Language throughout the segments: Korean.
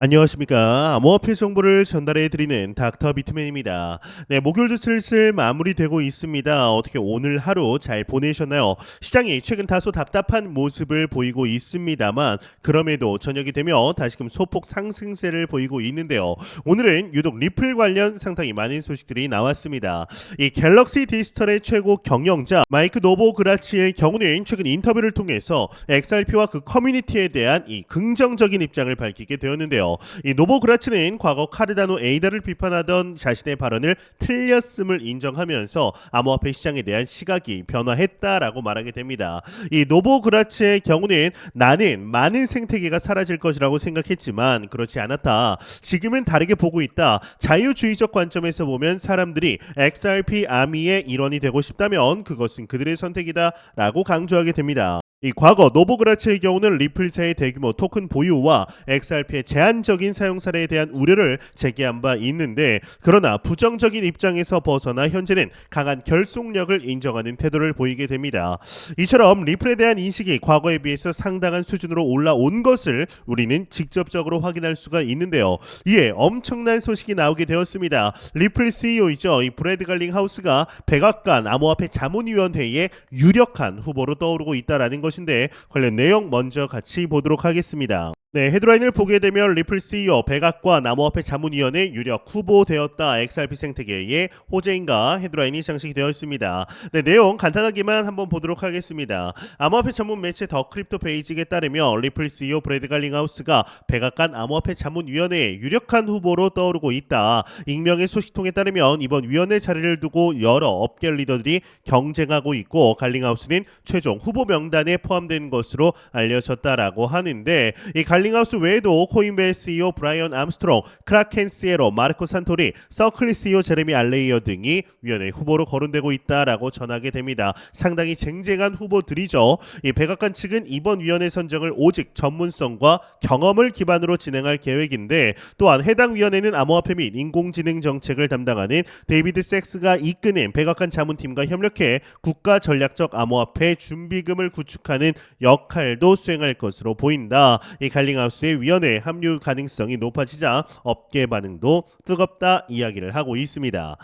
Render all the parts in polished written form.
안녕하십니까. 암호화폐 정보를 전달해 드리는 닥터 비트맨입니다. 네, 목요일도 슬슬 마무리되고 있습니다. 어떻게 오늘 하루 잘 보내셨나요? 시장이 최근 다소 답답한 모습을 보이고 있습니다만 그럼에도 저녁이 되면 다시금 소폭 상승세를 보이고 있는데요. 오늘은 유독 리플 관련 상당히 많은 소식들이 나왔습니다. 이 갤럭시 디지털의 최고 경영자 마이크 노보그라치의 경우는 최근 인터뷰를 통해서 XRP와 그 커뮤니티에 대한 이 긍정적인 입장을 밝히게 되었는데요. 이 노보그라치는 과거 카르다노 에이다를 비판하던 자신의 발언을 틀렸음을 인정하면서 암호화폐 시장에 대한 시각이 변화했다라고 말하게 됩니다. 이 노보그라치의 경우는 나는 많은 생태계가 사라질 것이라고 생각했지만 그렇지 않았다. 지금은 다르게 보고 있다. 자유주의적 관점에서 보면 사람들이 XRP 아미의 일원이 되고 싶다면 그것은 그들의 선택이다라고 강조하게 됩니다. 이 과거 노보그라치의 경우는 리플사의 대규모 토큰 보유와 XRP의 제한적인 사용 사례에 대한 우려를 제기한 바 있는데 그러나 부정적인 입장에서 벗어나 현재는 강한 결속력을 인정하는 태도를 보이게 됩니다. 이처럼 리플에 대한 인식이 과거에 비해서 상당한 수준으로 올라온 것을 우리는 직접적으로 확인할 수가 있는데요. 이에 엄청난 소식이 나오게 되었습니다. 리플 CEO이죠. 이 브래드 갈링하우스가 백악관 암호화폐 자문위원회의 유력한 후보로 떠오르고 있다라는 것인데 관련 내용 먼저 같이 보도록 하겠습니다. 네, 헤드라인을 보게 되면 리플 CEO 백악관 암호화폐 자문위원회 유력 후보되었다. XRP 생태계의 호재인가 헤드라인이 장식이 되어 있습니다. 네, 내용 간단하게만 한번 보도록 하겠습니다. 암호화폐 전문 매체 더 크립토 페이지에 따르면 리플 CEO 브래드 갈링하우스가 백악관 암호화폐 자문위원회의 유력한 후보로 떠오르고 있다. 익명의 소식통에 따르면 이번 위원회 자리를 두고 여러 업계 리더들이 경쟁하고 있고 갈링하우스는 최종 후보 명단에 포함된 것으로 알려졌다라고 하는데 이 갈링하우스 외에도 코인베이스 CEO 브라이언 암스트롱, 크라켄 CEO 마르코 산토리, 서클리 CEO 제레미 알레이어 등이 위원회 후보로 거론되고 있다라고 전하게 됩니다. 상당히 쟁쟁한 후보들이죠. 이 백악관 측은 이번 위원회 선정을 오직 전문성과 경험을 기반으로 진행할 계획인데 또한 해당 위원회는 암호화폐 및 인공지능 정책을 담당하는 데이비드 섹스가 이끄는 백악관 자문팀과 협력해 국가 전략적 암호화폐 준비금을 구축하는 역할도 수행할 것으로 보인다. 이 갈링하우스의 위원회 합류 가능성이 높아지자 업계 반응도 뜨겁다 이야기를 하고 있습니다.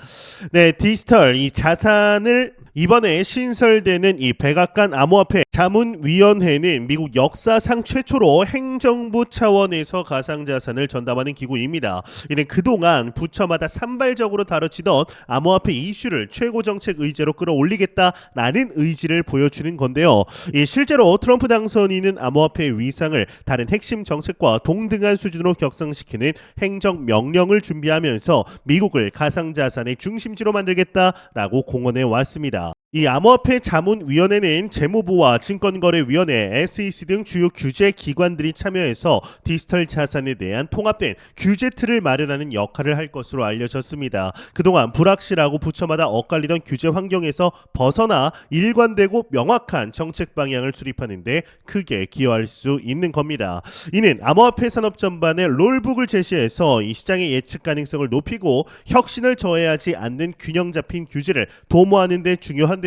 네, 디지털 이 자산을 이번에 신설되는 이 백악관 암호화폐 자문위원회는 미국 역사상 최초로 행정부 차원에서 가상자산을 전담하는 기구입니다. 이는 그동안 부처마다 산발적으로 다뤄지던 암호화폐 이슈를 최고 정책 의제로 끌어올리겠다라는 의지를 보여주는 건데요. 이 실제로 트럼프 당선인은 암호화폐의 위상을 다른 핵심 정책과 동등한 수준으로 격상시키는 행정명령을 준비하면서 미국을 가상자산의 중심지로 만들겠다라고 공언해 왔습니다. 이 암호화폐 자문위원회는 재무부와 증권거래위원회, SEC 등 주요 규제 기관들이 참여해서 디지털 자산에 대한 통합된 규제 틀을 마련하는 역할을 할 것으로 알려졌습니다. 그동안 불확실하고 부처마다 엇갈리던 규제 환경에서 벗어나 일관되고 명확한 정책 방향을 수립하는 데 크게 기여할 수 있는 겁니다. 이는 암호화폐 산업 전반의 롤북을 제시해서 이 시장의 예측 가능성을 높이고 혁신을 저해하지 않는 균형 잡힌 규제를 도모하는 데 중요한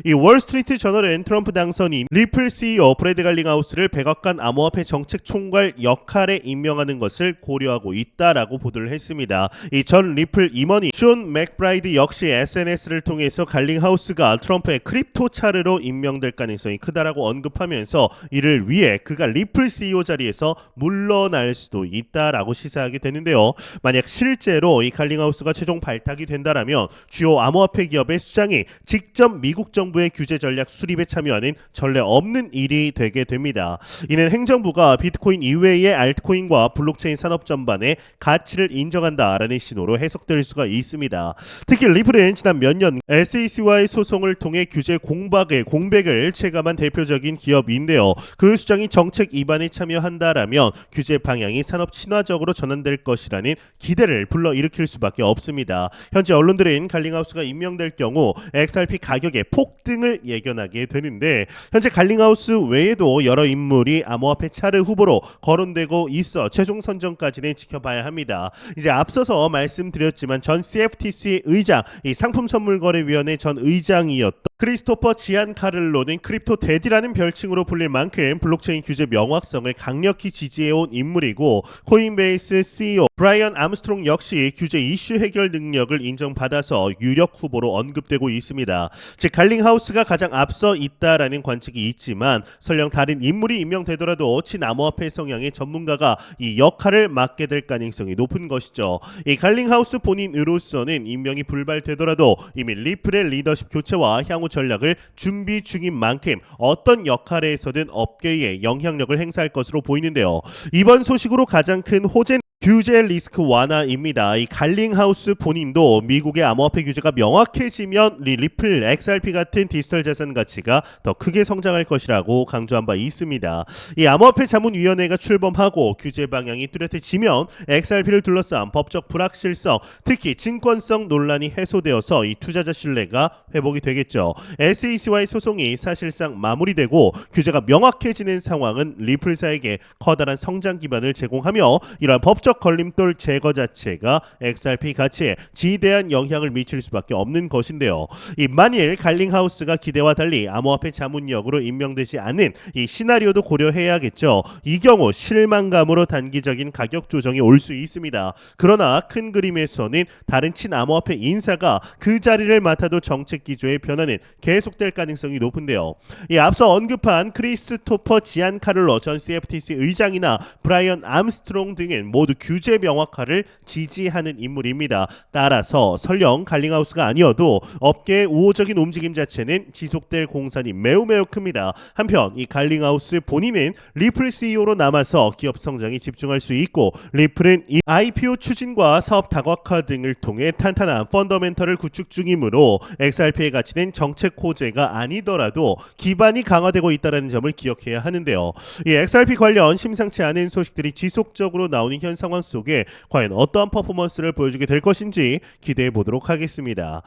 이 월스트리트 저널은 트럼프 당선인 리플 CEO 브래드 갈링하우스를 백악관 암호화폐 정책 총괄 역할에 임명하는 것을 고려하고 있다라고 보도를 했습니다. 이 전 리플 임원인 숀 맥브라이드 역시 SNS를 통해서 갈링하우스가 트럼프의 크립토 차르로 임명될 가능성이 크다라고 언급하면서 이를 위해 그가 리플 CEO 자리에서 물러날 수도 있다라고 시사하게 되는데요. 만약 실제로 이 갈링하우스가 최종 발탁이 된다라면 주요 암호화폐 기업의 수장이 직접 미국 정부의 규제 전략 수립에 참여하는 전례 없는 일이 되게 됩니다. 이는 행정부가 비트코인 이외의 알트코인과 블록체인 산업 전반의 가치를 인정한다라는 신호로 해석될 수가 있습니다. 특히 리플은 지난 몇 년 SEC와의 소송을 통해 규제 공백을 체감한 대표적인 기업인데요. 그 수장이 정책 입안에 참여한다라면 규제 방향이 산업 친화적으로 전환될 것이라는 기대를 불러일으킬 수밖에 없습니다. 현재 언론들은 갈링하우스가 임명될 경우 XRP 가격의 폭등을 예견하게 되는데 현재 갈링하우스 외에도 여러 인물이 암호화폐 차르 후보로 거론되고 있어 최종 선정까지는 지켜봐야 합니다. 이제 앞서서 말씀드렸지만 전 CFTC 의장, 이 상품선물거래위원회 전 의장이었던 크리스토퍼 지안카를로는 크립토 데디라는 별칭으로 불릴 만큼 블록체인 규제 명확성을 강력히 지지해온 인물이고, 코인베이스 CEO 브라이언 암스트롱 역시 규제 이슈 해결 능력을 인정받아서 유력 후보로 언급되고 있습니다. 즉 갈링하우스가 가장 앞서 있다라는 관측이 있지만, 설령 다른 인물이 임명되더라도 친암호화폐 성향의 전문가가 이 역할을 맡게 될 가능성이 높은 것이죠. 이 갈링하우스 본인으로서는 임명이 불발되더라도 이미 리플의 리더십 교체와 향후 전략을 준비 중인 만큼 어떤 역할에서든 업계에 영향력을 행사할 것으로 보이는데요. 이번 소식으로 가장 큰 호재는 규제 리스크 완화입니다. 이 갈링하우스 본인도 미국의 암호화폐 규제가 명확해지면 리플, XRP 같은 디지털 자산 가치가 더 크게 성장할 것이라고 강조한 바 있습니다. 이 암호화폐 자문위원회가 출범하고 규제 방향이 뚜렷해지면 XRP를 둘러싼 법적 불확실성, 특히 증권성 논란이 해소되어서 이 투자자 신뢰가 회복이 되겠죠. SEC와의 소송이 사실상 마무리되고 규제가 명확해지는 상황은 리플사에게 커다란 성장 기반을 제공하며, 이러한 법적 걸림돌 제거 자체가 XRP 가치에 지대한 영향을 미칠 수밖에 없는 것인데요. 이 만일 갈링하우스가 기대와 달리 암호화폐 자문역으로 임명되지 않는 이 시나리오도 고려해야겠죠. 이 경우 실망감으로 단기적인 가격 조정이 올 수 있습니다. 그러나 큰 그림에서는 다른 친암호화폐 인사가 그 자리를 맡아도 정책 기조의 변화는 계속될 가능성이 높은데요. 이 앞서 언급한 크리스토퍼 지안카를로 전 CFTC 의장이나 브라이언 암스트롱 등은 모두 규제 명확화를 지지하는 인물입니다. 따라서 설령 갈링하우스가 아니어도 업계의 우호적인 움직임 자체는 지속될 공산이 매우 큽니다. 한편 이 갈링하우스 본인은 리플 CEO로 남아서 기업 성장에 집중할 수 있고, 리플은 이 IPO 추진과 사업 다각화 등을 통해 탄탄한 펀더멘털을 구축 중이므로 XRP의 가치는 정책 호재가 아니더라도 기반이 강화되고 있다는 점을 기억해야 하는데요. 이 XRP 관련 심상치 않은 소식들이 지속적으로 나오는 현 상황 속에 과연 어떠한 퍼포먼스를 보여주게 될 것인지 기대해 보도록 하겠습니다.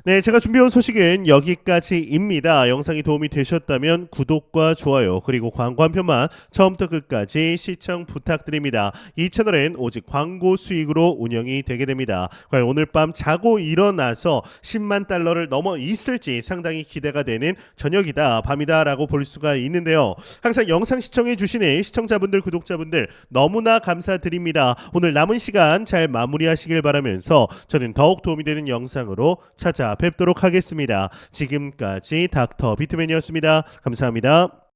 네, 제가 준비해온 소식은 여기까지입니다. 영상이 도움이 되셨다면 구독과 좋아요, 그리고 광고 한 편만 처음부터 끝까지 시청 부탁드립니다. 이 채널은 오직 광고 수익으로 운영이 되게 됩니다. 과연 오늘 밤 자고 일어나서 10만 달러를 넘어 있을지 상당히 기대가 되는 저녁이다, 밤이다 라고 볼 수가 있는데요. 항상 영상 시청해 주시는 시청자분들, 구독자분들 너무나 감사드립니다. 오늘 남은 시간 잘 마무리하시길 바라면서 저는 더욱 도움이 되는 영상으로 찾아뵙도록 하겠습니다. 지금까지 닥터 비트맨이었습니다. 감사합니다.